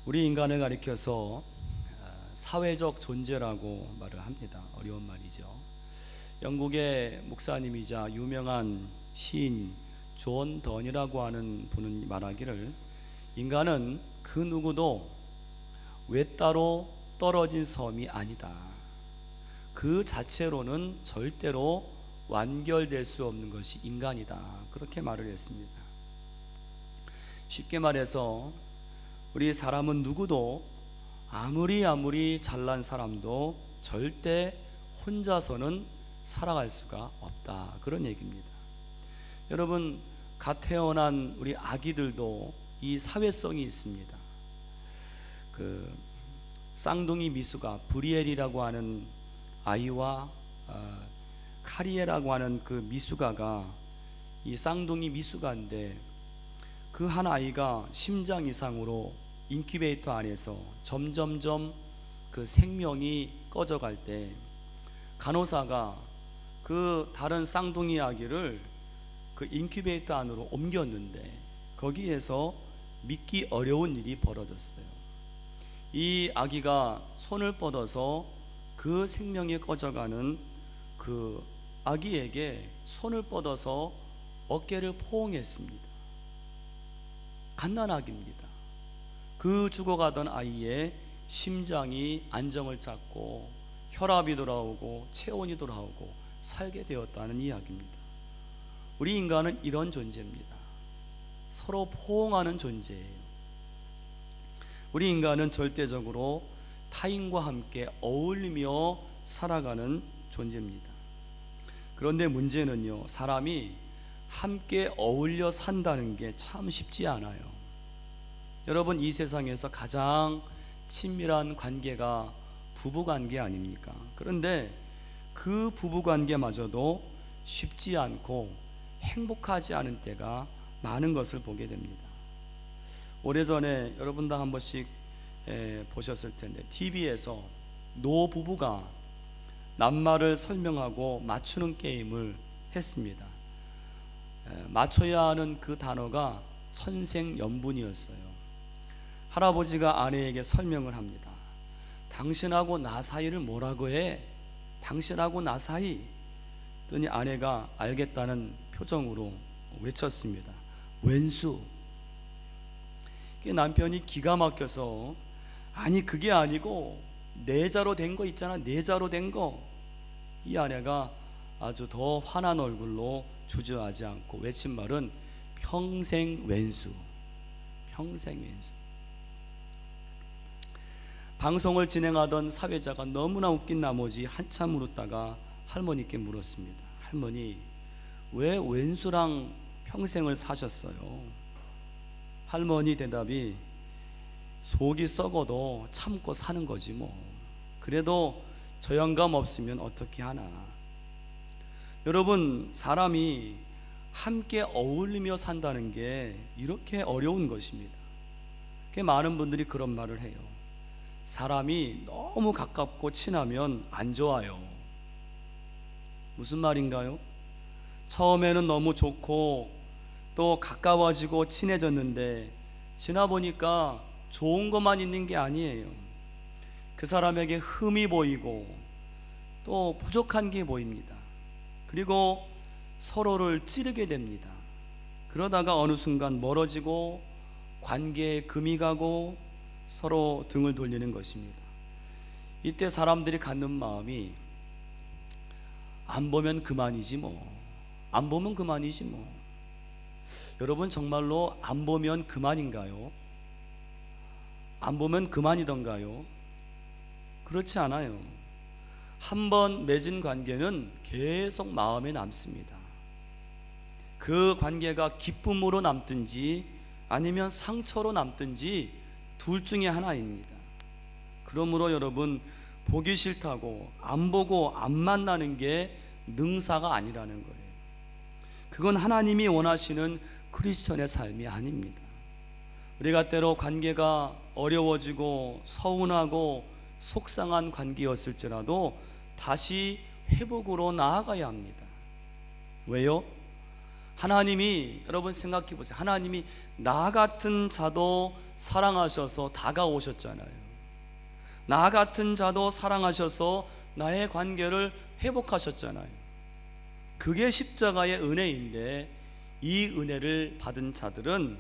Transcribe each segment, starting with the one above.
우리 인간을 가리켜서 사회적 존재라고 말을 합니다. 어려운 말이죠. 영국의 목사님이자 유명한 시인 존 던이라고 하는 분은 말하기를, 인간은 그 누구도 외따로 떨어진 섬이 아니다. 그 자체로는 절대로 완결될 수 없는 것이 인간이다. 그렇게 말을 했습니다. 쉽게 말해서 우리 사람은 누구도 아무리 잘난 사람도 절대 혼자서는 살아갈 수가 없다, 그런 얘기입니다. 여러분, 갓 태어난 우리 아기들도 이 사회성이 있습니다. 그 쌍둥이 미수가 브리엘이라고 하는 아이와 카리에라고 하는 그 미수가가 이 쌍둥이 미수가인데, 그 한 아이가 심장 이상으로 인큐베이터 안에서 점점점 그 생명이 꺼져갈 때 간호사가 그 다른 쌍둥이 아기를 그 인큐베이터 안으로 옮겼는데, 거기에서 믿기 어려운 일이 벌어졌어요. 이 아기가 손을 뻗어서 그 생명이 꺼져가는 그 아기에게 손을 뻗어서 어깨를 포옹했습니다. 갓난아기입니다. 그 죽어가던 아이의 심장이 안정을 찾고 혈압이 돌아오고 체온이 돌아오고 살게 되었다는 이야기입니다. 우리 인간은 이런 존재입니다. 서로 포옹하는 존재예요. 우리 인간은 절대적으로 타인과 함께 어울리며 살아가는 존재입니다. 그런데 문제는요, 사람이 함께 어울려 산다는 게 참 쉽지 않아요. 여러분, 이 세상에서 가장 친밀한 관계가 부부관계 아닙니까? 그런데 그 부부관계마저도 쉽지 않고 행복하지 않은 때가 많은 것을 보게 됩니다. 오래전에 여러분 다 한 번씩 보셨을 텐데, TV에서 노부부가 낱말을 설명하고 맞추는 게임을 했습니다. 맞춰야 하는 그 단어가 천생연분이었어요. 할아버지가 아내에게 설명을 합니다. 당신하고 나 사이를 뭐라고 해? 당신하고 나 사이. 그랬더니 아내가 알겠다는 표정으로 외쳤습니다. 왼수. 남편이 기가 막혀서, 아니 그게 아니고 내자로 된 거 있잖아, 내자로 된 거. 이 아내가 아주 더 환한 얼굴로 주저하지 않고 외친 말은 평생 왼수. 평생 왼수. 방송을 진행하던 사회자가 너무나 웃긴 나머지 한참 울었다가 할머니께 물었습니다. 할머니, 왜 왼수랑 평생을 사셨어요? 할머니 대답이, 속이 썩어도 참고 사는 거지 뭐. 그래도 저 영감 없으면 어떻게 하나. 여러분, 사람이 함께 어울리며 산다는 게 이렇게 어려운 것입니다. 많은 분들이 그런 말을 해요. 사람이 너무 가깝고 친하면 안 좋아요. 무슨 말인가요? 처음에는 너무 좋고 또 가까워지고 친해졌는데 지나보니까 좋은 것만 있는 게 아니에요. 그 사람에게 흠이 보이고 또 부족한 게 보입니다. 그리고 서로를 찌르게 됩니다. 그러다가 어느 순간 멀어지고 관계에 금이 가고 서로 등을 돌리는 것입니다. 이때 사람들이 갖는 마음이, 안 보면 그만이지 뭐, 안 보면 그만이지 뭐. 여러분, 정말로 안 보면 그만인가요? 안 보면 그만이던가요? 그렇지 않아요. 한번 맺은 관계는 계속 마음에 남습니다. 그 관계가 기쁨으로 남든지 아니면 상처로 남든지 둘 중에 하나입니다. 그러므로 여러분, 보기 싫다고 안 보고 안 만나는 게 능사가 아니라는 거예요. 그건 하나님이 원하시는 크리스천의 삶이 아닙니다. 우리가 때로 관계가 어려워지고 서운하고 속상한 관계였을지라도 다시 회복으로 나아가야 합니다. 왜요? 하나님이, 여러분 생각해 보세요. 하나님이 나 같은 자도 사랑하셔서 다가오셨잖아요. 나 같은 자도 사랑하셔서 나의 관계를 회복하셨잖아요. 그게 십자가의 은혜인데, 이 은혜를 받은 자들은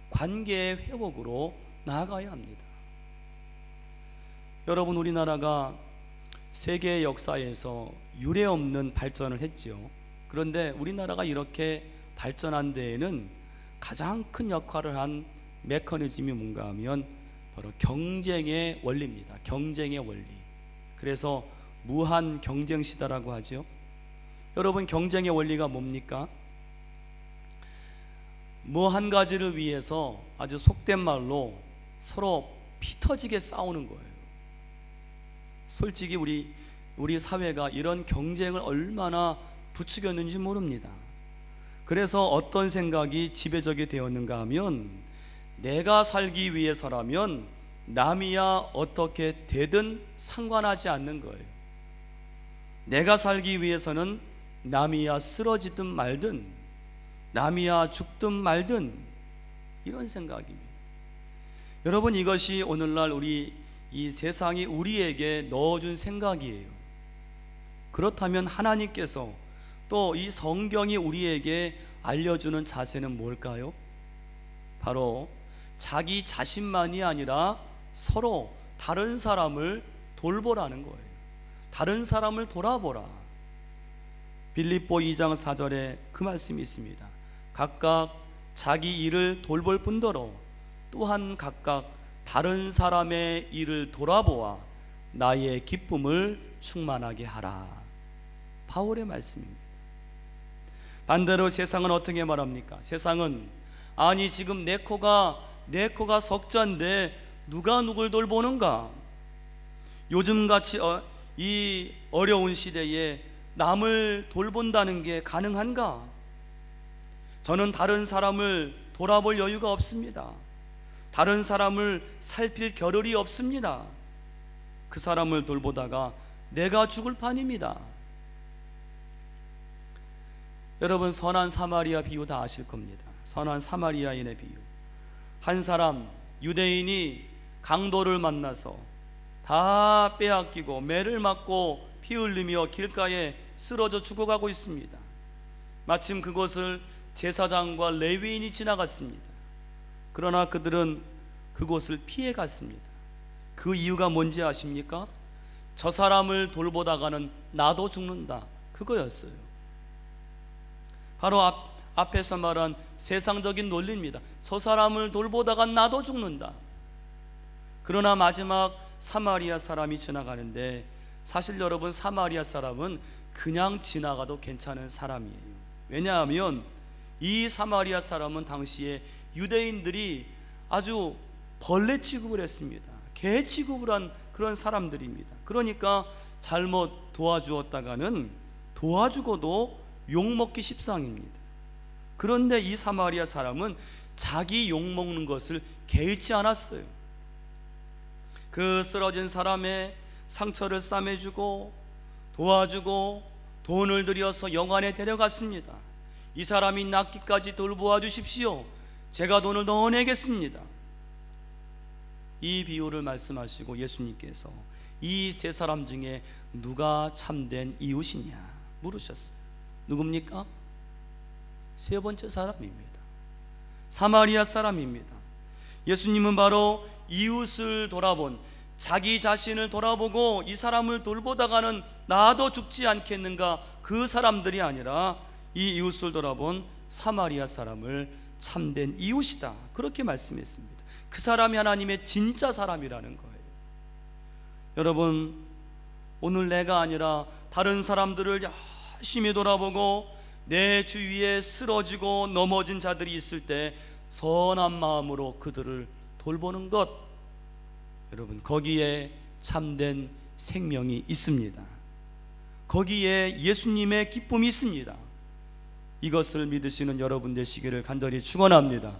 관계의 회복으로 나아가야 합니다. 여러분, 우리나라가 세계 역사에서 유례없는 발전을 했지요. 그런데 우리나라가 이렇게 발전한 데에는 가장 큰 역할을 한 메커니즘이 뭔가 하면 바로 경쟁의 원리입니다. 경쟁의 원리. 그래서 무한 경쟁 시대라고 하죠. 여러분, 경쟁의 원리가 뭡니까? 뭐 한 가지를 위해서 아주 속된 말로 서로 피 터지게 싸우는 거예요. 솔직히 우리 사회가 이런 경쟁을 얼마나 부추겼는지 모릅니다. 그래서 어떤 생각이 지배적이 되었는가 하면, 내가 살기 위해서라면 남이야 어떻게 되든 상관하지 않는 거예요. 내가 살기 위해서는 남이야 쓰러지든 말든, 남이야 죽든 말든, 이런 생각입니다. 여러분, 이것이 오늘날 이 세상이 우리에게 넣어준 생각이에요. 그렇다면 하나님께서 또 이 성경이 우리에게 알려주는 자세는 뭘까요? 바로 자기 자신만이 아니라 서로 다른 사람을 돌보라는 거예요. 다른 사람을 돌아보라. 빌립보 2장 4절에 그 말씀이 있습니다. 각각 자기 일을 돌볼 뿐더러 또한 각각 다른 사람의 일을 돌아보아 나의 기쁨을 충만하게 하라. 바울의 말씀입니다. 반대로 세상은 어떻게 말합니까? 세상은, 아니 지금 내 코가 석자인데 누가 누굴 돌보는가? 요즘같이 이 어려운 시대에 남을 돌본다는 게 가능한가? 저는 다른 사람을 돌아볼 여유가 없습니다. 다른 사람을 살필 겨를이 없습니다. 그 사람을 돌보다가 내가 죽을 판입니다. 여러분, 선한 사마리아 비유 다 아실 겁니다. 선한 사마리아인의 비유. 한 사람, 유대인이 강도를 만나서 다 빼앗기고 매를 맞고 피 흘리며 길가에 쓰러져 죽어가고 있습니다. 마침 그곳을 제사장과 레위인이 지나갔습니다. 그러나 그들은 그곳을 피해 갔습니다. 그 이유가 뭔지 아십니까? 저 사람을 돌보다가는 나도 죽는다, 그거였어요. 바로 앞에서 말한 세상적인 논리입니다. 저 사람을 돌보다가 나도 죽는다. 그러나 마지막 사마리아 사람이 지나가는데, 사실 여러분, 사마리아 사람은 그냥 지나가도 괜찮은 사람이에요. 왜냐하면 이 사마리아 사람은 당시에 유대인들이 아주 벌레 취급을 했습니다. 개 취급을 한 그런 사람들입니다. 그러니까 잘못 도와주었다가는 도와주고도 욕먹기 십상입니다. 그런데 이 사마리아 사람은 자기 욕먹는 것을 개의치 않았어요. 그 쓰러진 사람의 상처를 싸매주고 도와주고 돈을 들여서 영안에 데려갔습니다. 이 사람이 낫기까지 돌보아 주십시오. 제가 돈을 더 내겠습니다. 이 비유를 말씀하시고 예수님께서 이 세 사람 중에 누가 참된 이웃이냐 물으셨어요. 누굽니까? 세 번째 사람입니다. 사마리아 사람입니다. 예수님은 바로 이웃을 돌아본, 자기 자신을 돌아보고 이 사람을 돌보다가는 나도 죽지 않겠는가, 그 사람들이 아니라 이 이웃을 돌아본 사마리아 사람을 참된 이웃이다, 그렇게 말씀했습니다. 그 사람이 하나님의 진짜 사람이라는 거예요. 여러분, 오늘 내가 아니라 다른 사람들을 열심히 돌아보고 내 주위에 쓰러지고 넘어진 자들이 있을 때 선한 마음으로 그들을 돌보는 것, 여러분, 거기에 참된 생명이 있습니다. 거기에 예수님의 기쁨이 있습니다. 이것을 믿으시는 여러분 되시기를 간절히 축원합니다.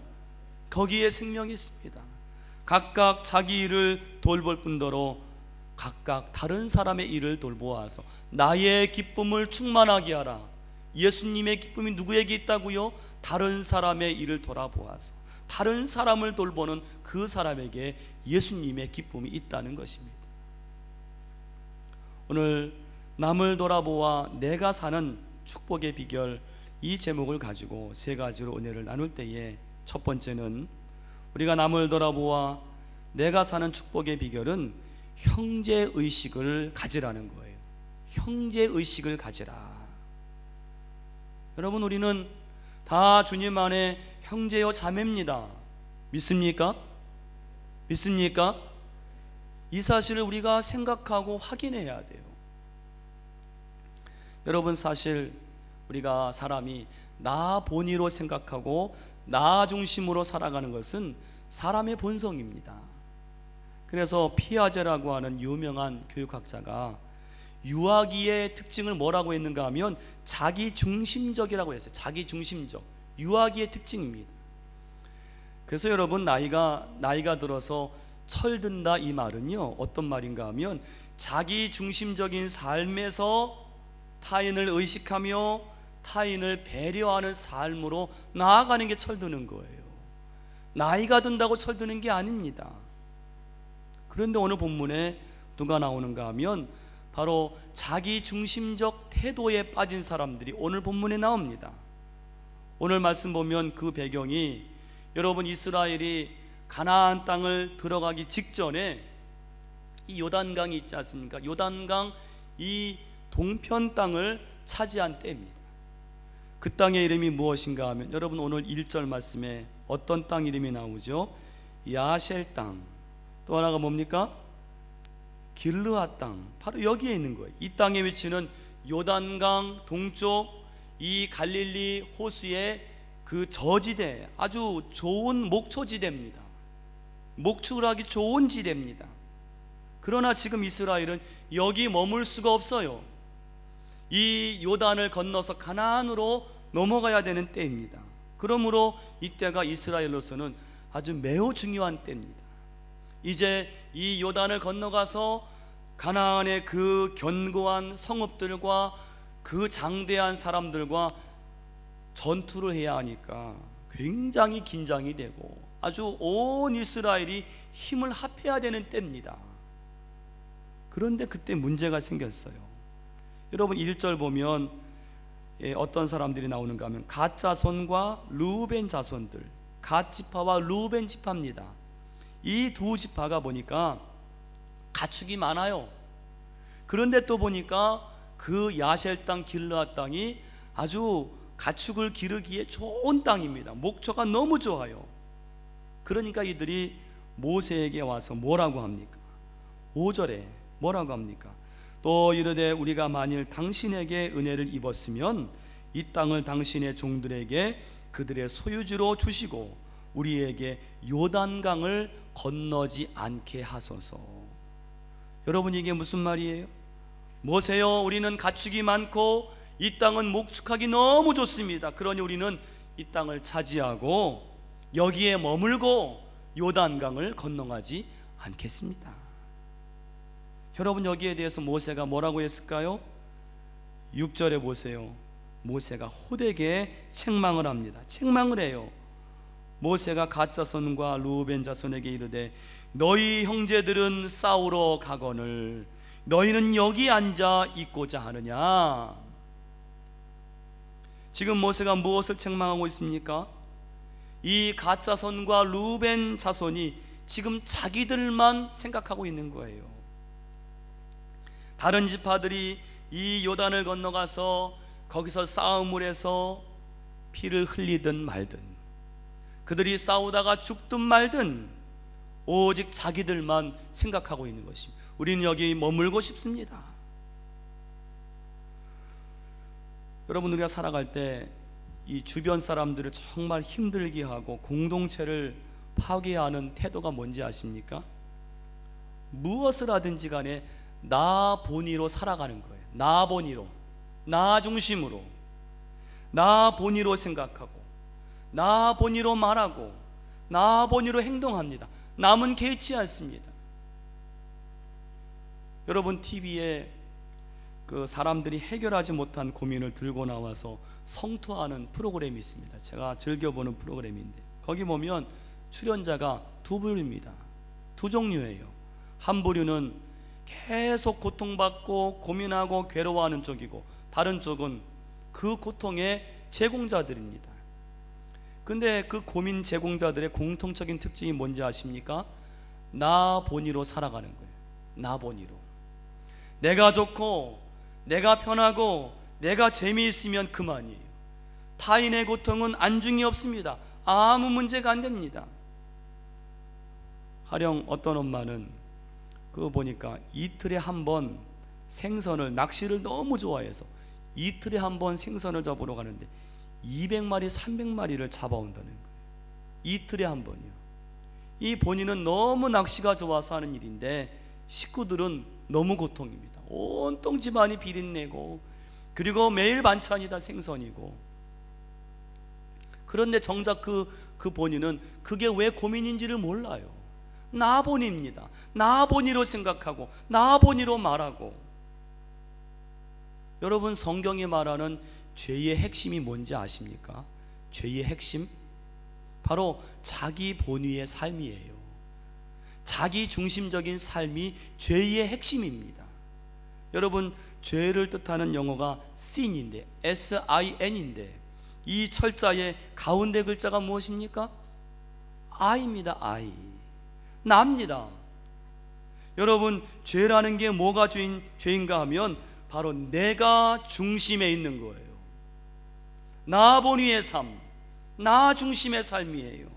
거기에 생명이 있습니다. 각각 자기 일을 돌볼 뿐더러 각각 다른 사람의 일을 돌보아서 나의 기쁨을 충만하게 하라. 예수님의 기쁨이 누구에게 있다고요? 다른 사람의 일을 돌아보아서 다른 사람을 돌보는 그 사람에게 예수님의 기쁨이 있다는 것입니다. 오늘 남을 돌아보아 내가 사는 축복의 비결, 이 제목을 가지고 세 가지로 은혜를 나눌 때에, 첫 번째는 우리가 남을 돌아보아 내가 사는 축복의 비결은 형제의식을 가지라는 거예요. 형제의식을 가지라. 여러분, 우리는 다 주님 안에 형제요 자매입니다. 믿습니까? 믿습니까? 이 사실을 우리가 생각하고 확인해야 돼요. 여러분, 사실 우리가 사람이 나 본위로 생각하고 나 중심으로 살아가는 것은 사람의 본성입니다. 그래서 피아제라고 하는 유명한 교육학자가 유아기의 특징을 뭐라고 했는가 하면 자기중심적이라고 했어요. 자기중심적, 유아기의 특징입니다. 그래서 여러분, 나이가 들어서 철든다, 이 말은요 어떤 말인가 하면 자기중심적인 삶에서 타인을 의식하며 타인을 배려하는 삶으로 나아가는 게 철드는 거예요. 나이가 든다고 철드는 게 아닙니다. 그런데 오늘 본문에 누가 나오는가 하면 바로 자기중심적 태도에 빠진 사람들이 오늘 본문에 나옵니다. 오늘 말씀 보면 그 배경이, 여러분, 이스라엘이 가나안 땅을 들어가기 직전에 이 요단강이 있지 않습니까? 요단강 이 동편 땅을 차지한 때입니다. 그 땅의 이름이 무엇인가 하면, 여러분, 오늘 1절 말씀에 어떤 땅 이름이 나오죠? 야셀 땅. 또 하나가 뭡니까? 길르앗 땅. 바로 여기에 있는 거예요. 이 땅의 위치는 요단강 동쪽 이 갈릴리 호수의 그 저지대, 아주 좋은 목초지대입니다. 목축을 하기 좋은 지대입니다. 그러나 지금 이스라엘은 여기 머물 수가 없어요. 이 요단을 건너서 가나안으로 넘어가야 되는 때입니다. 그러므로 이때가 이스라엘로서는 아주 매우 중요한 때입니다. 이제 이 요단을 건너가서 가나안의 그 견고한 성읍들과 그 장대한 사람들과 전투를 해야 하니까 굉장히 긴장이 되고 아주 온 이스라엘이 힘을 합해야 되는 때입니다. 그런데 그때 문제가 생겼어요. 여러분, 1절 보면 어떤 사람들이 나오는가 하면 갓 자손과 루벤 자손들, 갓 지파와 루벤 지파입니다. 이 두 지파가 보니까 가축이 많아요. 그런데 또 보니까 그 야셀 땅, 길르앗 땅이 아주 가축을 기르기에 좋은 땅입니다. 목초가 너무 좋아요. 그러니까 이들이 모세에게 와서 뭐라고 합니까? 5절에 뭐라고 합니까? 또 이르되 우리가 만일 당신에게 은혜를 입었으면 이 땅을 당신의 종들에게 그들의 소유지로 주시고 우리에게 요단강을 건너지 않게 하소서. 여러분, 이게 무슨 말이에요? 모세여, 우리는 가축이 많고 이 땅은 목축하기 너무 좋습니다. 그러니 우리는 이 땅을 차지하고 여기에 머물고 요단강을 건너가지 않겠습니다. 여러분, 여기에 대해서 모세가 뭐라고 했을까요? 6절에 보세요. 모세가 호되게 책망을 합니다. 책망을 해요. 모세가 갓 자손과 루벤 자손에게 이르되 너희 형제들은 싸우러 가거늘 너희는 여기 앉아 있고자 하느냐. 지금 모세가 무엇을 책망하고 있습니까? 이 갓 자손과 루벤 자손이 지금 자기들만 생각하고 있는 거예요. 다른 지파들이 이 요단을 건너가서 거기서 싸움을 해서 피를 흘리든 말든, 그들이 싸우다가 죽든 말든 오직 자기들만 생각하고 있는 것입니다. 우리는 여기 머물고 싶습니다. 여러분, 우리가 살아갈 때 이 주변 사람들을 정말 힘들게 하고 공동체를 파괴하는 태도가 뭔지 아십니까? 무엇을 하든지 간에 나 본위로 살아가는 거예요. 나 본위로, 나 중심으로, 나 본위로 생각하고 나 본위로 말하고 나 본위로 행동합니다. 남은 개의치 않습니다. 여러분, TV에 그 사람들이 해결하지 못한 고민을 들고 나와서 성토하는 프로그램이 있습니다. 제가 즐겨보는 프로그램인데 거기 보면 출연자가 두 부류입니다. 두 종류예요. 한 부류는 계속 고통받고 고민하고 괴로워하는 쪽이고, 다른 쪽은 그 고통의 제공자들입니다. 근데 그 고민 제공자들의 공통적인 특징이 뭔지 아십니까? 나 본위로 살아가는 거예요. 나 본위로. 내가 좋고 내가 편하고 내가 재미있으면 그만이에요. 타인의 고통은 안중이 없습니다. 아무 문제가 안 됩니다. 가령 어떤 엄마는 그거 보니까 이틀에 한 번 생선을, 낚시를 너무 좋아해서 이틀에 한 번 생선을 잡으러 가는데 200마리 300마리를 잡아온다는 거예요. 이틀에 한 번이요. 이 본인은 너무 낚시가 좋아서 하는 일인데 식구들은 너무 고통입니다. 온통 집안이 비린내고, 그리고 매일 반찬이 다 생선이고. 그런데 정작 그 본인은 그게 왜 고민인지를 몰라요. 나 본위입니다. 나 본위로 생각하고 나 본위로 말하고. 여러분, 성경이 말하는 죄의 핵심이 뭔지 아십니까? 죄의 핵심? 바로 자기 본위의 삶이에요. 자기 중심적인 삶이 죄의 핵심입니다. 여러분, 죄를 뜻하는 영어가 sin인데, S-I-N인데 이 철자의 가운데 글자가 무엇입니까? I입니다. I. 나입니다. 여러분, 죄라는 게 뭐가 죄인가 하면 바로 내가 중심에 있는 거예요. 나 본위의 삶, 나 중심의 삶이에요.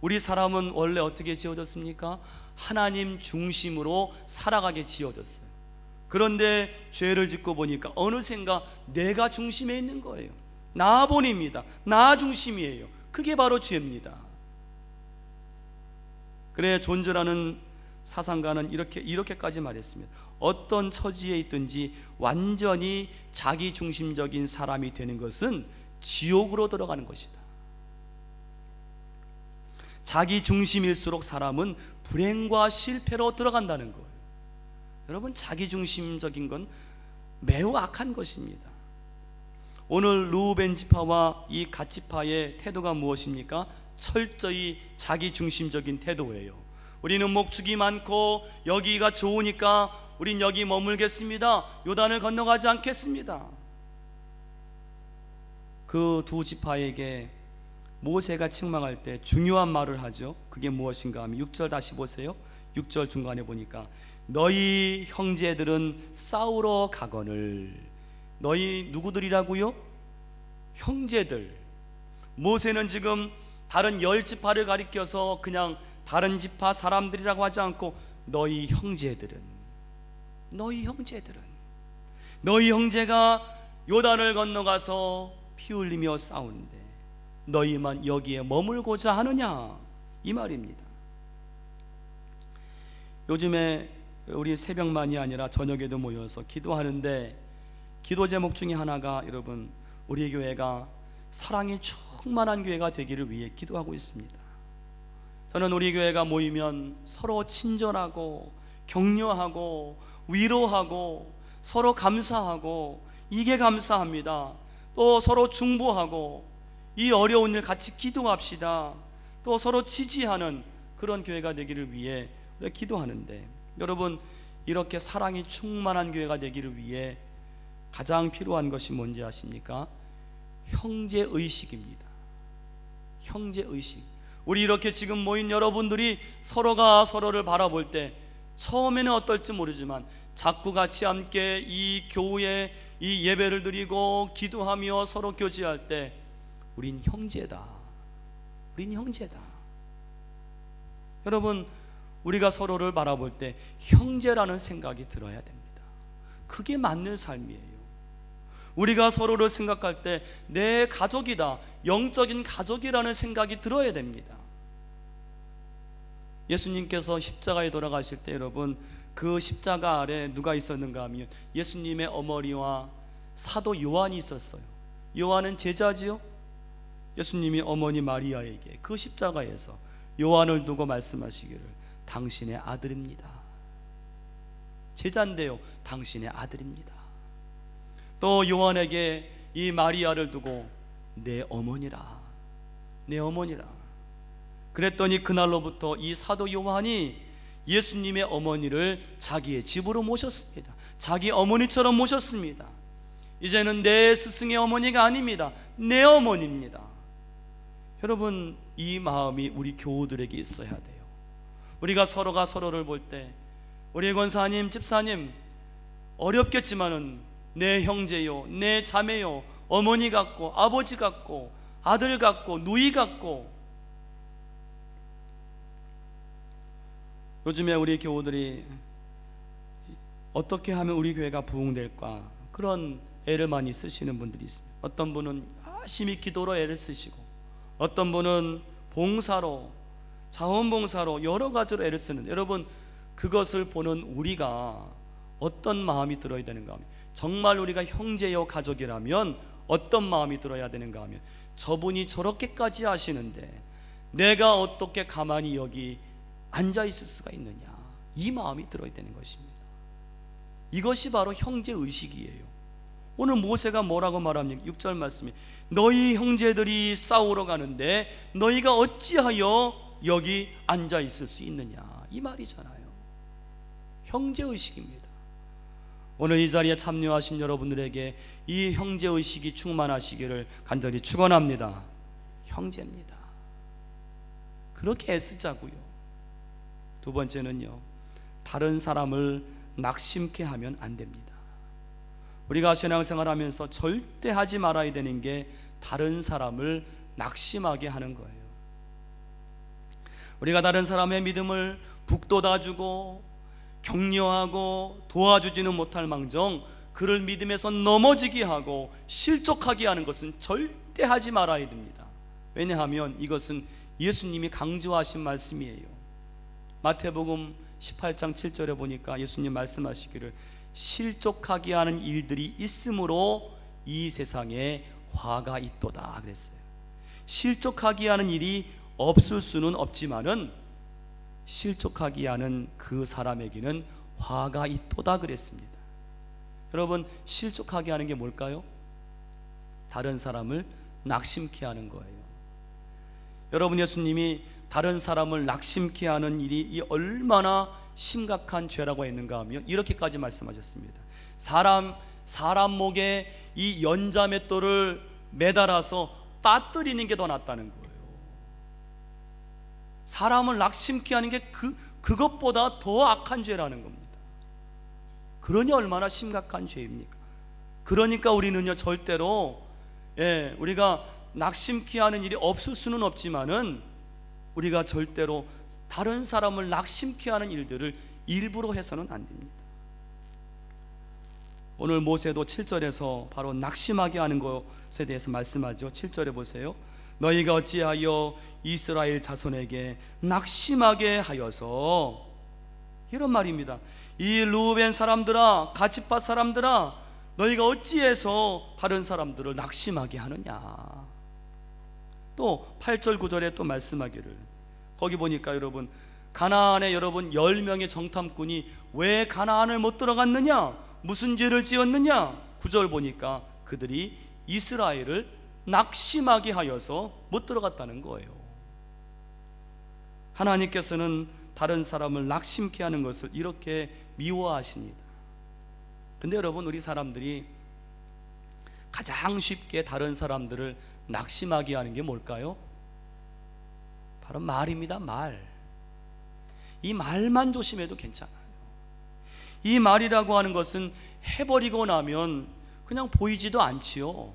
우리 사람은 원래 어떻게 지어졌습니까? 하나님 중심으로 살아가게 지어졌어요. 그런데 죄를 짓고 보니까 어느샌가 내가 중심에 있는 거예요. 나 본위입니다. 나 중심이에요. 그게 바로 죄입니다. 그래, 존재라는 사상가는 이렇게까지 말했습니다. 어떤 처지에 있든지 완전히 자기 중심적인 사람이 되는 것은 지옥으로 들어가는 것이다. 자기 중심일수록 사람은 불행과 실패로 들어간다는 거예요. 여러분, 자기 중심적인 건 매우 악한 것입니다. 오늘 르우벤 지파와 이 갓 지파의 태도가 무엇입니까? 철저히 자기 중심적인 태도예요. 우리는 목축이 많고 여기가 좋으니까 우린 여기 머물겠습니다. 요단을 건너가지 않겠습니다. 그 두 지파에게 모세가 책망할 때 중요한 말을 하죠. 그게 무엇인가 하면 6절 다시 보세요. 6절 중간에 보니까 너희 형제들은 싸우러 가거늘. 너희 누구들이라고요? 형제들. 모세는 지금 다른 10지파를 가리켜서 그냥 다른 지파 사람들이라고 하지 않고 너희 형제들은, 너희 형제가 요단을 건너가서 피 흘리며 싸우는데 너희만 여기에 머물고자 하느냐, 이 말입니다. 요즘에 우리 새벽만이 아니라 저녁에도 모여서 기도하는데 기도 제목 중에 하나가, 여러분, 우리 교회가 사랑이 충만한 교회가 되기를 위해 기도하고 있습니다. 저는 우리 교회가 모이면 서로 친절하고 격려하고 위로하고 서로 감사하고, 이게 감사합니다. 또 서로 중보하고 이 어려운 일 같이 기도합시다. 또 서로 지지하는 그런 교회가 되기를 위해 기도하는데, 여러분, 이렇게 사랑이 충만한 교회가 되기를 위해 가장 필요한 것이 뭔지 아십니까? 형제의식입니다. 형제의식. 우리 이렇게 지금 모인 여러분들이 서로가 서로를 바라볼 때 처음에는 어떨지 모르지만 자꾸 같이 함께 이 교회에 이 예배를 드리고 기도하며 서로 교제할 때 우린 형제다. 우린 형제다. 여러분, 우리가 서로를 바라볼 때 형제라는 생각이 들어야 됩니다. 그게 맞는 삶이에요. 우리가 서로를 생각할 때 내 가족이다, 영적인 가족이라는 생각이 들어야 됩니다. 예수님께서 십자가에 돌아가실 때, 여러분, 그 십자가 아래 누가 있었는가 하면 예수님의 어머니와 사도 요한이 있었어요. 요한은 제자지요. 예수님이 어머니 마리아에게 그 십자가에서 요한을 두고 말씀하시기를 당신의 아들입니다. 제자인데요, 당신의 아들입니다. 또 요한에게 이 마리아를 두고 내 어머니라, 내 어머니라. 그랬더니 그날로부터 이 사도 요한이 예수님의 어머니를 자기의 집으로 모셨습니다. 자기 어머니처럼 모셨습니다. 이제는 내 스승의 어머니가 아닙니다. 내 어머니입니다. 여러분, 이 마음이 우리 교우들에게 있어야 돼요. 우리가 서로가 서로를 볼 때, 우리 권사님, 집사님, 어렵겠지만은 내 형제요, 내 자매요, 어머니 같고 아버지 같고 아들 같고 누이 같고. 요즘에 우리 교우들이 어떻게 하면 우리 교회가 부흥될까, 그런 애를 많이 쓰시는 분들이 있습니다. 어떤 분은 열심히 기도로 애를 쓰시고, 어떤 분은 봉사로, 자원봉사로 여러 가지로 애를 쓰는데, 여러분, 그것을 보는 우리가 어떤 마음이 들어야 되는가 하면, 정말 우리가 형제요 가족이라면 어떤 마음이 들어야 되는가 하면, 저분이 저렇게까지 하시는데 내가 어떻게 가만히 여기 앉아 있을 수가 있느냐, 이 마음이 들어야 되는 것입니다. 이것이 바로 형제의식이에요. 오늘 모세가 뭐라고 말합니까? 6절 말씀이 너희 형제들이 싸우러 가는데 너희가 어찌하여 여기 앉아 있을 수 있느냐, 이 말이잖아요. 형제의식입니다. 오늘 이 자리에 참여하신 여러분들에게 이 형제의식이 충만하시기를 간절히 축원합니다. 형제입니다. 그렇게 애쓰자고요. 두 번째는요, 다른 사람을 낙심케 하면 안 됩니다. 우리가 신앙생활하면서 절대 하지 말아야 되는 게 다른 사람을 낙심하게 하는 거예요. 우리가 다른 사람의 믿음을 북돋아주고 격려하고 도와주지는 못할 망정 그를 믿음에서 넘어지게 하고 실족하게 하는 것은 절대 하지 말아야 됩니다. 왜냐하면 이것은 예수님이 강조하신 말씀이에요. 마태복음 18장 7절에 보니까 예수님 말씀하시기를 실족하게 하는 일들이 있으므로 이 세상에 화가 있도다 그랬어요. 실족하게 하는 일이 없을 수는 없지만은 실족하게 하는 그 사람에게는 화가 있도다 그랬습니다. 여러분, 실족하게 하는 게 뭘까요? 다른 사람을 낙심케 하는 거예요. 여러분, 예수님이 다른 사람을 낙심케 하는 일이 얼마나 심각한 죄라고 했는가 하면 이렇게까지 말씀하셨습니다. 사람 목에 이 연자맷돌을 매달아서 빠뜨리는 게 더 낫다는 거예요. 사람을 낙심케 하는 게 그것보다 더 악한 죄라는 겁니다. 그러니 얼마나 심각한 죄입니까? 그러니까 우리는요, 절대로 우리가 낙심케 하는 일이 없을 수는 없지만은 우리가 절대로 다른 사람을 낙심케 하는 일들을 일부러 해서는 안 됩니다. 오늘 모세도 7절에서 바로 낙심하게 하는 것에 대해서 말씀하죠. 7절에 보세요. 너희가 어찌하여 이스라엘 자손에게 낙심하게 하여서, 이런 말입니다. 이 르우벤 사람들아, 갓지파 사람들아, 너희가 어찌해서 다른 사람들을 낙심하게 하느냐. 또 8절 9절에 또 말씀하기를, 거기 보니까 여러분, 가나안에 여러분 10명의 정탐꾼이 왜 가나안을 못 들어갔느냐, 무슨 죄를 지었느냐. 9절 보니까 그들이 이스라엘을 낙심하게 하여서 못 들어갔다는 거예요. 하나님께서는 다른 사람을 낙심케 하는 것을 이렇게 미워하십니다. 근데 여러분, 우리 사람들이 가장 쉽게 다른 사람들을 낙심하게 하는 게 뭘까요? 바로 말입니다. 말. 이 말만 조심해도 괜찮아요. 이 말이라고 하는 것은 해버리고 나면 그냥 보이지도 않지요.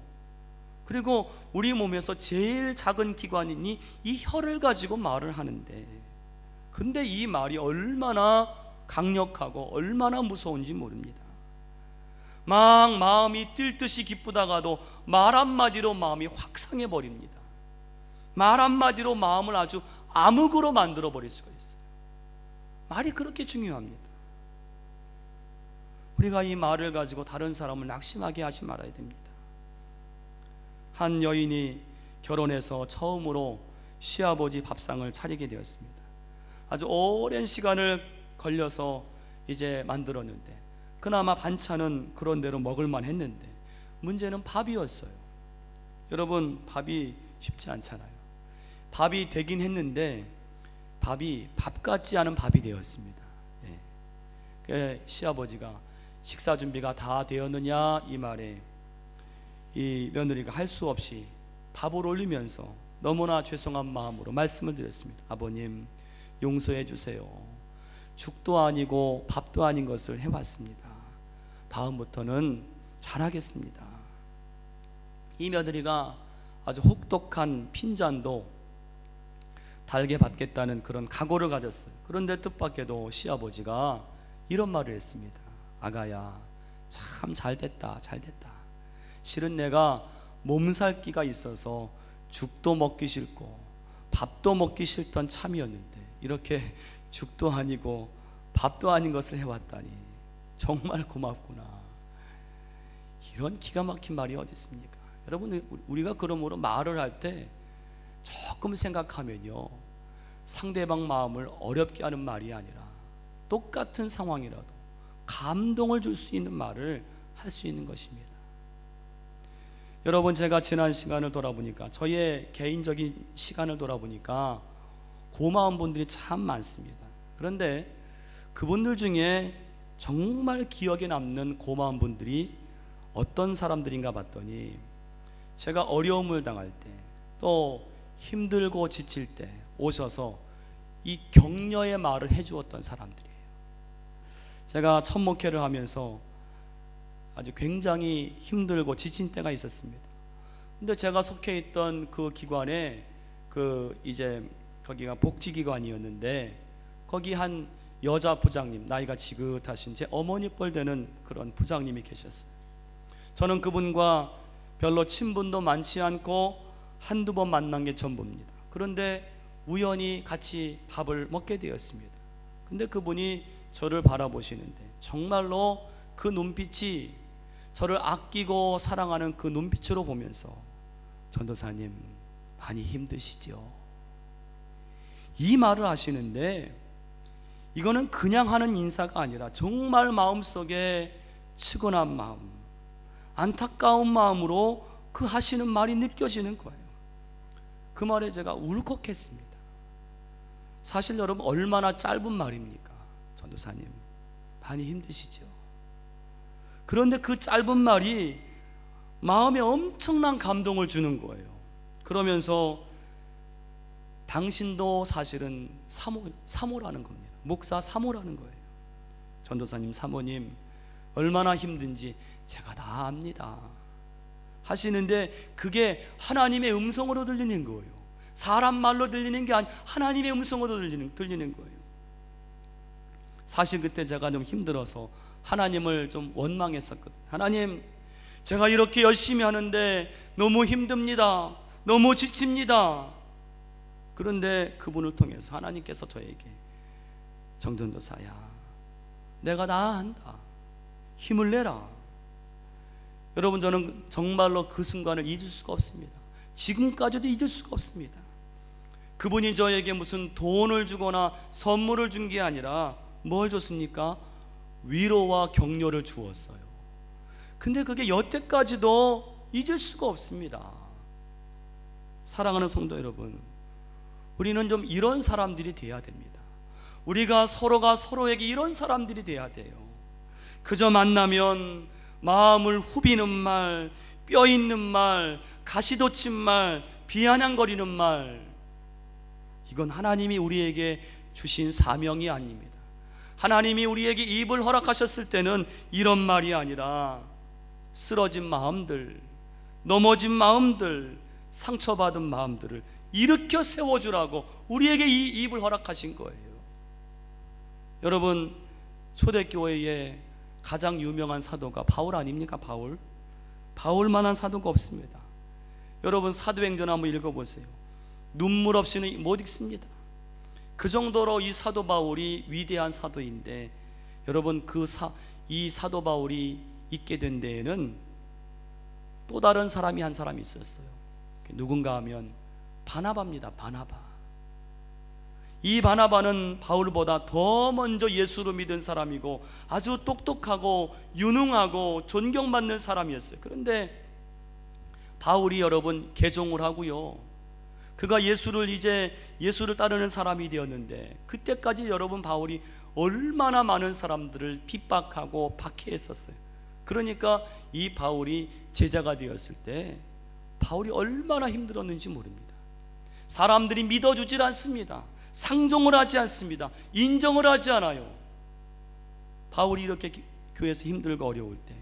그리고 우리 몸에서 제일 작은 기관이니 이 혀를 가지고 말을 하는데, 근데 이 말이 얼마나 강력하고 얼마나 무서운지 모릅니다. 막 마음이 뛸 듯이 기쁘다가도 말 한마디로 마음이 확 상해버립니다. 말 한마디로 마음을 아주 암흑으로 만들어 버릴 수가 있어요. 말이 그렇게 중요합니다. 우리가 이 말을 가지고 다른 사람을 낙심하게 하지 말아야 됩니다. 한 여인이 결혼해서 처음으로 시아버지 밥상을 차리게 되었습니다. 아주 오랜 시간을 걸려서 이제 만들었는데 그나마 반찬은 그런 대로 먹을만 했는데 문제는 밥이었어요. 여러분, 밥이 쉽지 않잖아요. 밥이 되긴 했는데 밥이 밥 같지 않은 밥이 되었습니다. 시아버지가 식사 준비가 다 되었느냐 이 말에 이 며느리가 할 수 없이 밥을 올리면서 너무나 죄송한 마음으로 말씀을 드렸습니다. 아버님, 용서해 주세요. 죽도 아니고 밥도 아닌 것을 해왔습니다. 다음부터는 잘하겠습니다. 이 며느리가 아주 혹독한 핀잔도 달게 받겠다는 그런 각오를 가졌어요. 그런데 뜻밖에도 시아버지가 이런 말을 했습니다. 아가야, 참 잘됐다, 잘됐다. 실은 내가 몸살기가 있어서 죽도 먹기 싫고 밥도 먹기 싫던 참이었는데 이렇게 죽도 아니고 밥도 아닌 것을 해왔다니 정말 고맙구나. 이런 기가 막힌 말이 어디 있습니까? 여러분, 우리가 그러므로 말을 할 때 조금 생각하면요, 상대방 마음을 어렵게 하는 말이 아니라 똑같은 상황이라도 감동을 줄 수 있는 말을 할 수 있는 것입니다. 여러분, 제가 지난 시간을 돌아보니까, 저의 개인적인 시간을 돌아보니까 고마운 분들이 참 많습니다. 그런데 그분들 중에 정말 기억에 남는 고마운 분들이 어떤 사람들인가 봤더니, 제가 어려움을 당할 때, 또 힘들고 지칠 때 오셔서 이 격려의 말을 해주었던 사람들이에요. 제가 첫 목회를 하면서 아주 굉장히 힘들고 지친 때가 있었습니다. 근데 제가 속해 있던 그 기관에 거기가 복지기관이었는데, 거기 한 여자 부장님, 나이가 지긋하신 제 어머니 뻘 되는 그런 부장님이 계셨어요. 저는 그분과 별로 친분도 많지 않고 한두 번 만난 게 전부입니다. 그런데 우연히 같이 밥을 먹게 되었습니다. 근데 그분이 저를 바라보시는데 정말로 그 눈빛이 저를 아끼고 사랑하는 그 눈빛으로 보면서, 전도사님 많이 힘드시죠? 이 말을 하시는데, 이거는 그냥 하는 인사가 아니라 정말 마음속에 측은한 마음, 안타까운 마음으로 그 하시는 말이 느껴지는 거예요. 그 말에 제가 울컥했습니다. 사실 여러분, 얼마나 짧은 말입니까? 전도사님 많이 힘드시죠? 그런데 그 짧은 말이 마음에 엄청난 감동을 주는 거예요. 그러면서 당신도 사실은 사모라는 겁니다. 목사 사모라는 거예요. 전도사님, 사모님 얼마나 힘든지 제가 다 압니다 하시는데, 그게 하나님의 음성으로 들리는 거예요. 사람 말로 들리는 게 아니, 하나님의 음성으로 들리는 거예요. 사실 그때 제가 좀 힘들어서 하나님을 좀 원망했었거든요. 하나님, 제가 이렇게 열심히 하는데 너무 힘듭니다. 너무 지칩니다. 그런데 그분을 통해서 하나님께서 저에게, 정전도사야, 내가 다 한다. 힘을 내라. 여러분, 저는 정말로 그 순간을 잊을 수가 없습니다. 지금까지도 잊을 수가 없습니다. 그분이 저에게 무슨 돈을 주거나 선물을 준 게 아니라 뭘 줬습니까? 위로와 격려를 주었어요. 근데 그게 여태까지도 잊을 수가 없습니다. 사랑하는 성도 여러분, 우리는 좀 이런 사람들이 돼야 됩니다. 우리가 서로가 서로에게 이런 사람들이 돼야 돼요. 그저 만나면 마음을 후비는 말, 뼈 있는 말, 가시돋친 말, 비아냥거리는 말, 이건 하나님이 우리에게 주신 사명이 아닙니다. 하나님이 우리에게 입을 허락하셨을 때는 이런 말이 아니라 쓰러진 마음들, 넘어진 마음들, 상처받은 마음들을 일으켜 세워주라고 우리에게 이 입을 허락하신 거예요. 여러분, 초대교회에 가장 유명한 사도가 바울 아닙니까? 바울만한 사도가 없습니다. 여러분, 사도행전 한번 읽어보세요. 눈물 없이는 못 읽습니다. 그 정도로 이 사도 바울이 위대한 사도인데, 여러분, 이 사도 바울이 있게 된 데에는 또 다른 사람이 한 사람이 있었어요. 누군가 하면 바나바입니다. 바나바. 이 바나바는 바울보다 더 먼저 예수를 믿은 사람이고 아주 똑똑하고 유능하고 존경받는 사람이었어요. 그런데 바울이 여러분 개종을 하고요, 그가 예수를 따르는 사람이 되었는데, 그때까지 여러분 바울이 얼마나 많은 사람들을 핍박하고 박해했었어요. 그러니까 이 바울이 제자가 되었을 때 바울이 얼마나 힘들었는지 모릅니다. 사람들이 믿어주질 않습니다. 상종을 하지 않습니다. 인정을 하지 않아요. 바울이 이렇게 교회에서 힘들고 어려울 때,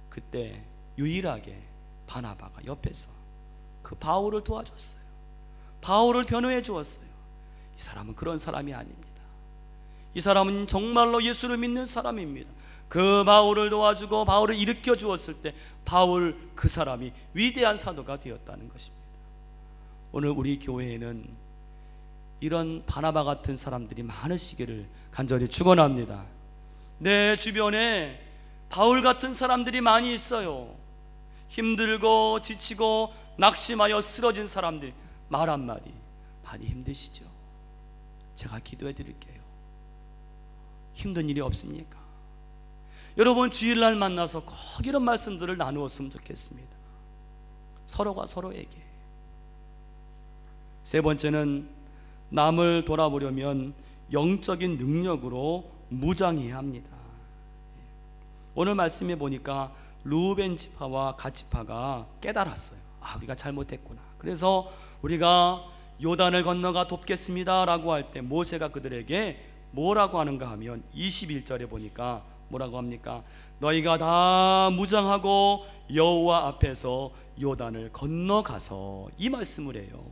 그때 유일하게 바나바가 옆에서 그 바울을 도와줬어요. 바울을 변호해 주었어요. 이 사람은 그런 사람이 아닙니다. 이 사람은 정말로 예수를 믿는 사람입니다. 그 바울을 도와주고 바울을 일으켜 주었을 때 바울 그 사람이 위대한 사도가 되었다는 것입니다. 오늘 우리 교회에는 이런 바나바 같은 사람들이 많으시기를 간절히 축원합니다. 내 주변에 바울 같은 사람들이 많이 있어요. 힘들고 지치고 낙심하여 쓰러진 사람들, 말 한마디 많이 힘드시죠? 제가 기도해 드릴게요. 힘든 일이 없습니까? 여러분 주일날 만나서 꼭 이런 말씀들을 나누었으면 좋겠습니다. 서로가 서로에게. 세 번째는 남을 돌아보려면 영적인 능력으로 무장해야 합니다. 오늘 말씀에 보니까 르우벤 지파와 갓 지파가 깨달았어요. 우리가 잘못했구나. 그래서 우리가 요단을 건너가 돕겠습니다 라고 할 때 모세가 그들에게 뭐라고 하는가 하면 21절에 보니까 뭐라고 합니까? 너희가 다 무장하고 여호와 앞에서 요단을 건너가서, 이 말씀을 해요.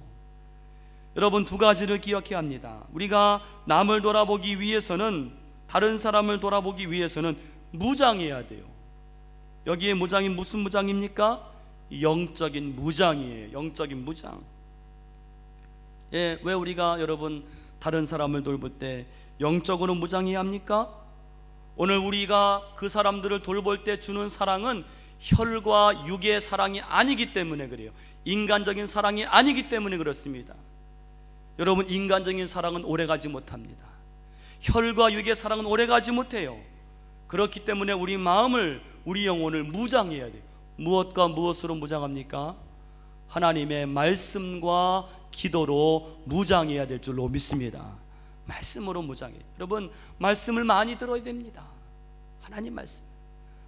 여러분 두 가지를 기억해야 합니다. 우리가 남을 돌아보기 위해서는, 다른 사람을 돌아보기 위해서는 무장해야 돼요. 여기에 무장이 무슨 무장입니까? 영적인 무장이에요. 영적인 무장. 왜 우리가 여러분 다른 사람을 돌볼 때 영적으로 무장해야 합니까? 오늘 우리가 그 사람들을 돌볼 때 주는 사랑은 혈과 육의 사랑이 아니기 때문에 그래요. 인간적인 사랑이 아니기 때문에 그렇습니다. 여러분 인간적인 사랑은 오래가지 못합니다. 혈과 육의 사랑은 오래가지 못해요. 그렇기 때문에 우리 마음을, 우리 영혼을 무장해야 돼요. 무엇과 무엇으로 무장합니까? 하나님의 말씀과 기도로 무장해야 될 줄로 믿습니다. 말씀으로 무장해. 여러분 말씀을 많이 들어야 됩니다. 하나님 말씀.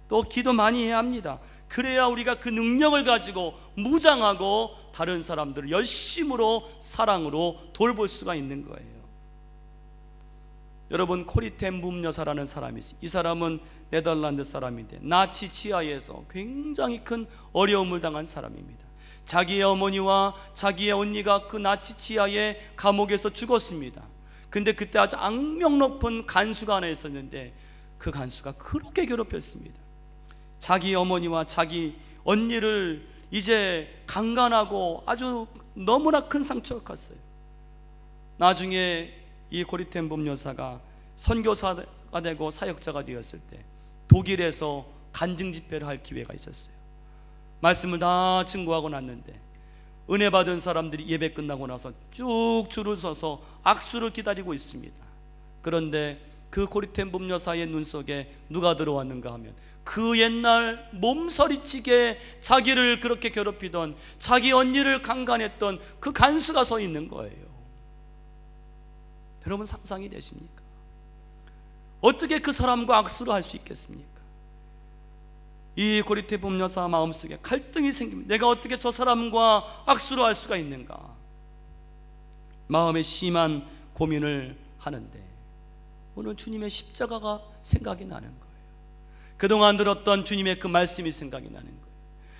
또 기도 많이 해야 합니다. 그래야 우리가 그 능력을 가지고 무장하고 다른 사람들을 열심으로 사랑으로 돌볼 수가 있는 거예요. 여러분 코리텐 붐 여사라는 사람이 있어요. 이 사람은 네덜란드 사람인데 나치 지하에서 굉장히 큰 어려움을 당한 사람입니다. 자기의 어머니와 자기의 언니가 그 나치 지하의 감옥에서 죽었습니다. 근데 그때 아주 악명 높은 간수가 하나 있었는데 그 간수가 그렇게 괴롭혔습니다. 자기 어머니와 자기 언니를 이제 강간하고 아주 너무나 큰 상처가 컸어요. 나중에 이 고리텐 붐 여사가 선교사가 되고 사역자가 되었을 때 독일에서 간증 집회를 할 기회가 있었어요. 말씀을 다 증거하고 났는데 은혜 받은 사람들이 예배 끝나고 나서 쭉 줄을 서서 악수를 기다리고 있습니다. 그런데 그 고리텐 붐 여사의 눈 속에 누가 들어왔는가 하면 그 옛날 몸서리치게 자기를 그렇게 괴롭히던, 자기 언니를 강간했던 그 간수가 서 있는 거예요. 여러분 상상이 되십니까? 어떻게 그 사람과 악수를 할 수 있겠습니까? 이 고리텐 붐 여사 마음속에 갈등이 생깁니다. 내가 어떻게 저 사람과 악수를 할 수가 있는가? 마음에 심한 고민을 하는데 오늘 주님의 십자가가 생각이 나는 거예요. 그동안 들었던 주님의 그 말씀이 생각이 나는 거예요.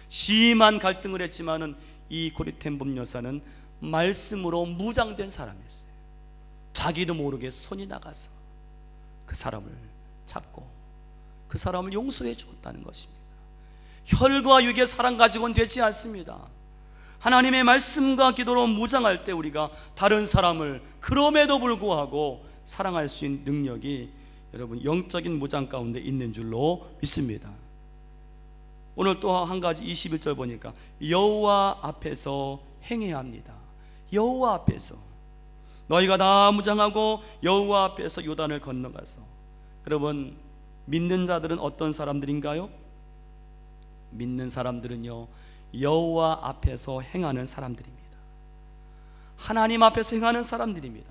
심한 갈등을 했지만은 이 고리텐 붐 여사는 말씀으로 무장된 사람이었어요. 자기도 모르게 손이 나가서 그 사람을 잡고 그 사람을 용서해 주었다는 것입니다. 혈과 육의 사랑 가지고는 되지 않습니다. 하나님의 말씀과 기도로 무장할 때 우리가 다른 사람을 그럼에도 불구하고 사랑할 수 있는 능력이 여러분 영적인 무장 가운데 있는 줄로 믿습니다. 오늘 또 한 가지 21절 보니까 여호와 앞에서 행해야 합니다. 여호와 앞에서. 너희가 다 무장하고 여호와 앞에서 요단을 건너가서. 여러분, 믿는 자들은 어떤 사람들인가요? 믿는 사람들은요, 여호와 앞에서 행하는 사람들입니다. 하나님 앞에서 행하는 사람들입니다.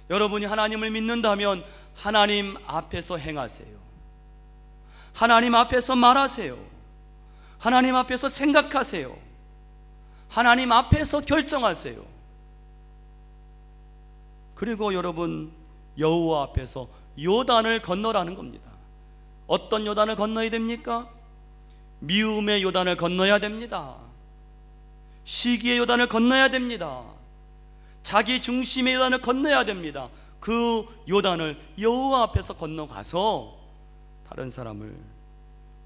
여러분이 하나님을 믿는다면 하나님 앞에서 행하세요. 하나님 앞에서 말하세요. 하나님 앞에서 생각하세요. 하나님 앞에서 결정하세요. 그리고 여러분, 여호와 앞에서 요단을 건너라는 겁니다. 어떤 요단을 건너야 됩니까? 미움의 요단을 건너야 됩니다. 시기의 요단을 건너야 됩니다. 자기 중심의 요단을 건너야 됩니다. 그 요단을 여호와 앞에서 건너가서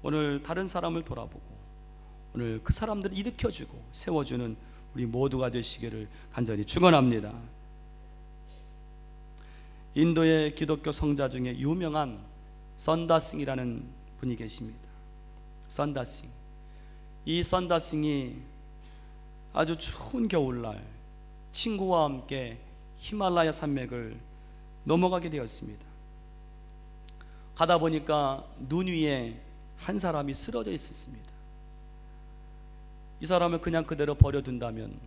오늘 다른 사람을 돌아보고 오늘 그 사람들을 일으켜주고 세워주는 우리 모두가 되시기를 간절히 축원합니다. 인도의 기독교 성자 중에 유명한 선다싱이라는 분이 계십니다. 선다싱. 이 선다싱이 아주 추운 겨울날 친구와 함께 히말라야 산맥을 넘어가게 되었습니다. 가다 보니까 눈 위에 한 사람이 쓰러져 있었습니다. 이 사람을 그냥 그대로 버려둔다면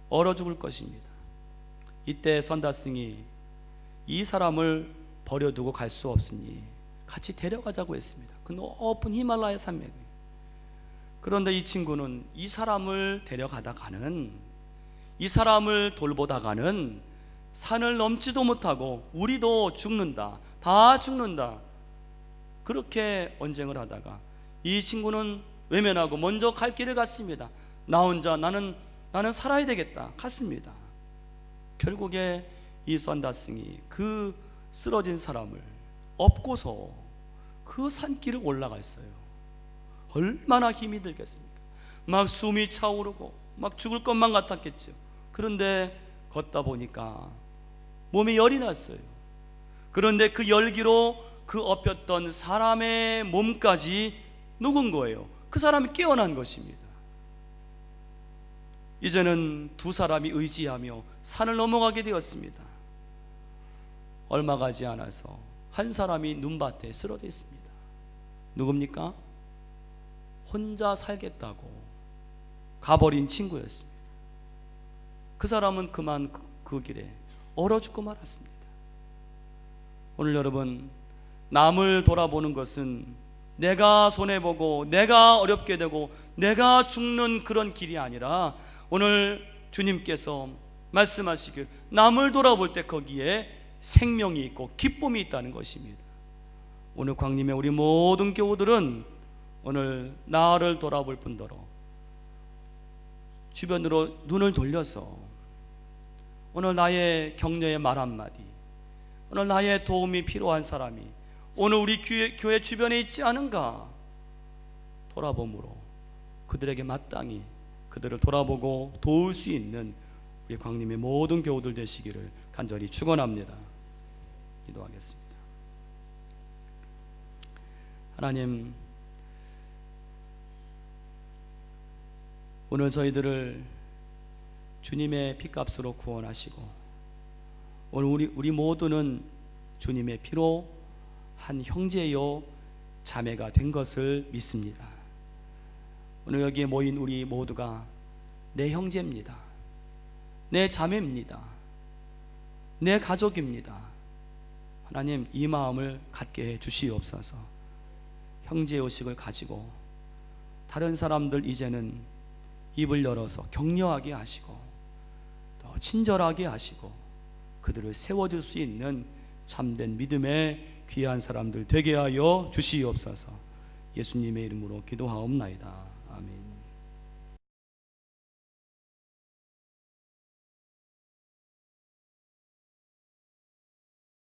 얼어 죽을 것입니다. 이때 선다싱이 이 사람을 버려두고 갈 수 없으니 같이 데려가자고 했습니다. 그 높은 히말라야 산맥에. 그런데 이 친구는 이 사람을 데려가다가는, 이 사람을 돌보다가는 산을 넘지도 못하고 우리도 죽는다, 다 죽는다, 그렇게 언쟁을 하다가 이 친구는 외면하고 먼저 갈 길을 갔습니다. 나 혼자 나는 살아야 되겠다 갔습니다. 결국에 이 선다싱이 그 쓰러진 사람을 업고서 그 산길을 올라갔어요. 얼마나 힘이 들겠습니까? 막 숨이 차오르고 막 죽을 것만 같았겠죠. 그런데 걷다 보니까 몸에 열이 났어요. 그런데 그 열기로 그 엎였던 사람의 몸까지 녹은 거예요. 그 사람이 깨어난 것입니다. 이제는 두 사람이 의지하며 산을 넘어가게 되었습니다. 얼마 가지 않아서 한 사람이 눈밭에 쓰러져 있습니다. 누굽니까? 혼자 살겠다고 가버린 친구였습니다. 그 사람은 그만 그 길에 얼어 죽고 말았습니다. 오늘 여러분, 남을 돌아보는 것은 내가 손해보고 내가 어렵게 되고 내가 죽는 그런 길이 아니라, 오늘 주님께서 말씀하시길 남을 돌아볼 때 거기에 생명이 있고 기쁨이 있다는 것입니다. 오늘 광림의 우리 모든 교우들은 오늘 나를 돌아볼 뿐더러 주변으로 눈을 돌려서 오늘 나의 격려의 말 한마디, 오늘 나의 도움이 필요한 사람이 오늘 우리 교회 주변에 있지 않은가 돌아봄으로 그들에게 마땅히 그들을 돌아보고 도울 수 있는 우리 광림의 모든 교우들 되시기를 간절히 축원합니다. 기도하겠습니다. 하나님, 오늘 저희들을 주님의 피값으로 구원하시고 오늘 우리 모두는 주님의 피로 한 형제요 자매가 된 것을 믿습니다. 오늘 여기에 모인 우리 모두가 내 형제입니다. 내 자매입니다. 내 가족입니다. 하나님, 이 마음을 갖게 해 주시옵소서. 형제의식을 가지고 다른 사람들 이제는 입을 열어서 격려하게 하시고 더 친절하게 하시고 그들을 세워줄 수 있는 참된 믿음의 귀한 사람들 되게 하여 주시옵소서. 예수님의 이름으로 기도하옵나이다. 아멘.